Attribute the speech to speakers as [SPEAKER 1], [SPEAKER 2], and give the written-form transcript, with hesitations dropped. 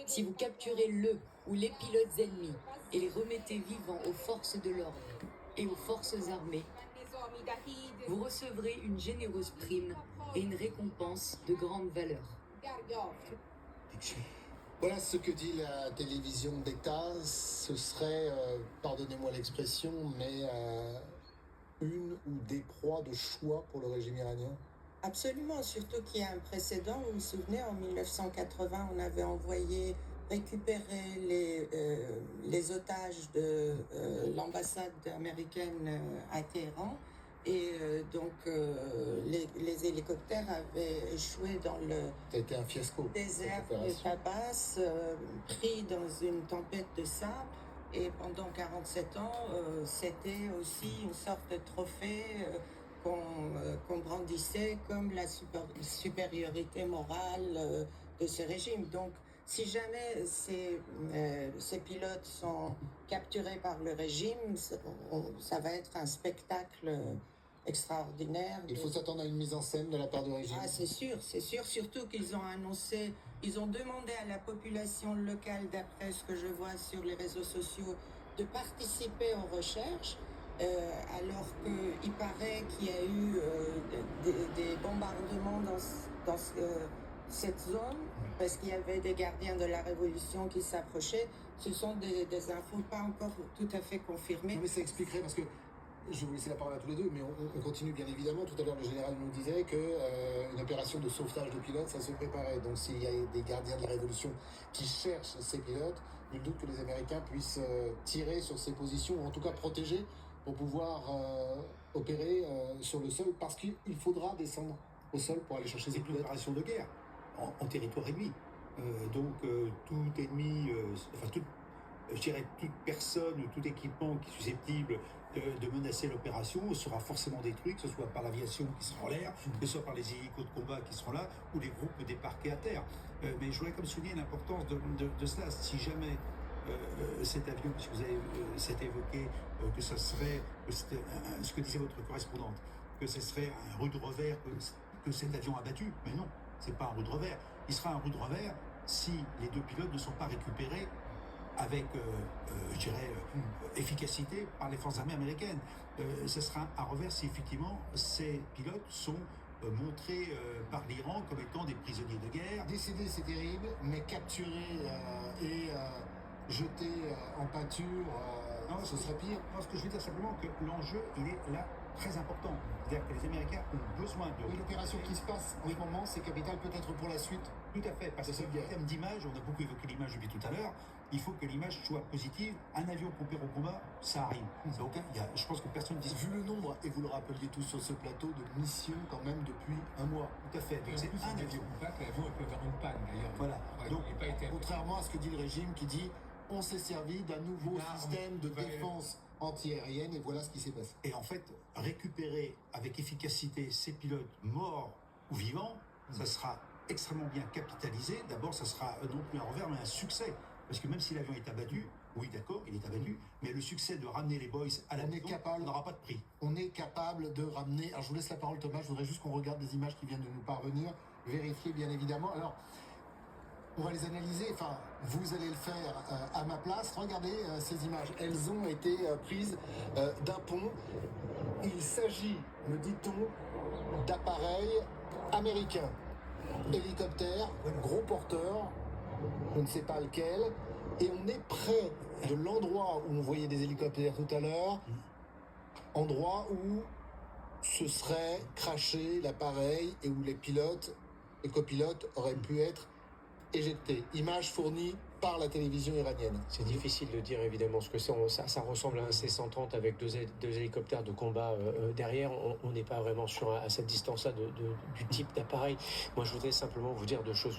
[SPEAKER 1] Si vous capturez le ou les pilotes ennemis et les remettez vivants aux forces de l'ordre et aux forces armées, vous recevrez une généreuse prime et une récompense de grande valeur.
[SPEAKER 2] Voilà ce que dit la télévision d'État. Ce serait, pardonnez-moi l'expression, mais une ou des proies de choix pour le régime iranien.
[SPEAKER 3] Absolument, surtout qu'il y a un précédent. Vous vous souvenez, en 1980, on avait envoyé récupérer les otages de l'ambassade américaine à Téhéran. Et les hélicoptères avaient échoué dans le
[SPEAKER 2] C'était un fiasco,
[SPEAKER 3] désert de Tabas, pris dans une tempête de sable. Et pendant 47 ans, c'était aussi une sorte de trophée qu'on brandissait comme la supériorité morale de ce régime. Donc, si jamais ces pilotes sont capturés par le régime, ça va être un spectacle extraordinaire.
[SPEAKER 2] Il faut s'attendre à une mise en scène de la part du régime.
[SPEAKER 3] Ah, c'est sûr, surtout qu'ils ont annoncé, ils ont demandé à la population locale, d'après ce que je vois sur les réseaux sociaux, de participer aux recherches, alors qu'il paraît qu'il y a eu des bombardements dans cette zone, parce qu'il y avait des gardiens de la Révolution qui s'approchaient. Ce sont des infos pas encore tout à fait confirmées.
[SPEAKER 2] Non, mais ça expliquerait, parce que je vais vous laisser la parole à tous les deux, mais on continue bien évidemment. Tout à l'heure, le général nous disait qu'une opération de sauvetage de pilotes, ça se préparait. Donc s'il y a des gardiens de la Révolution qui cherchent ces pilotes, nul doute que les Américains puissent tirer sur ces positions, ou en tout cas protéger, pour pouvoir opérer sur le sol, parce qu'il faudra descendre au sol pour aller chercher ces pilotes.
[SPEAKER 4] C'est une opération de guerre en territoire ennemi. Tout ennemi, je dirais toute personne, tout équipement qui est susceptible de menacer l'opération sera forcément détruit, que ce soit par l'aviation qui sera en l'air, que ce soit par les hélicos de combat qui seront là, ou les groupes débarqués à terre. Mais je voudrais comme souligner l'importance de cela. Si jamais cet avion, puisque vous avez évoqué que ça serait, ce que disait votre correspondante, que ce serait un rude revers, que cet avion a battu, mais non, c'est pas un rude revers. Il sera un rude revers si les deux pilotes ne sont pas récupérés avec, je dirais, efficacité par les forces armées américaines. Ce sera un revers si effectivement ces pilotes sont montrés par l'Iran comme étant des prisonniers de guerre.
[SPEAKER 2] Décédés, c'est terrible, mais capturés et jetés en pâture,
[SPEAKER 4] non,
[SPEAKER 2] ce serait pire.
[SPEAKER 4] Non, ce que je veux dire simplement, que l'enjeu, il est là très important. C'est-à-dire que les Américains ont besoin de...
[SPEAKER 2] Oui, l'opération qui se passe en ce moment, c'est capital peut-être pour la suite.
[SPEAKER 4] Tout à fait, parce que en termes d'image, on a beaucoup évoqué l'image depuis tout à l'heure, il faut que l'image soit positive. Un avion qu'on perd au combat, ça arrive. Donc, je pense que personne dit...
[SPEAKER 2] Vu le nombre, et vous le rappeliez tous sur ce plateau, de missions quand même depuis un mois.
[SPEAKER 4] Tout à fait. Donc, c'est un avion.
[SPEAKER 5] L'avion peut avoir une panne d'ailleurs.
[SPEAKER 4] Voilà.
[SPEAKER 5] Ouais,
[SPEAKER 2] donc,
[SPEAKER 5] pas été
[SPEAKER 2] contrairement à ce que dit le régime qui dit on s'est servi d'un nouveau système de défense antiaérienne et voilà ce qui s'est passé.
[SPEAKER 4] Et en fait, récupérer avec efficacité ces pilotes morts ou vivants, ça sera extrêmement bien capitalisé. D'abord, ça sera non plus un revers, mais un succès. Parce que même si l'avion est abattu, oui d'accord, il est abattu, mais le succès de ramener les boys à la maison n'aura pas de prix.
[SPEAKER 2] On est capable de ramener... Alors je vous laisse la parole Thomas, je voudrais juste qu'on regarde des images qui viennent de nous parvenir, vérifier bien évidemment. Alors, on va les analyser, enfin, vous allez le faire à ma place. Regardez ces images, elles ont été prises d'un pont. Il s'agit, me dit-on, d'appareils américains. Hélicoptère, gros porteur, on ne sait pas lequel, et on est près de l'endroit où on voyait des hélicoptères tout à l'heure, endroit où se serait craché l'appareil et où les pilotes et copilotes auraient pu être éjectés. Image fournie par la télévision iranienne.
[SPEAKER 6] C'est difficile de dire évidemment ce que c'est. Ça ressemble à un C-130 avec deux hélicoptères de combat derrière. On n'est pas vraiment sur à cette distance-là du type d'appareil. Moi, je voudrais simplement vous dire deux choses.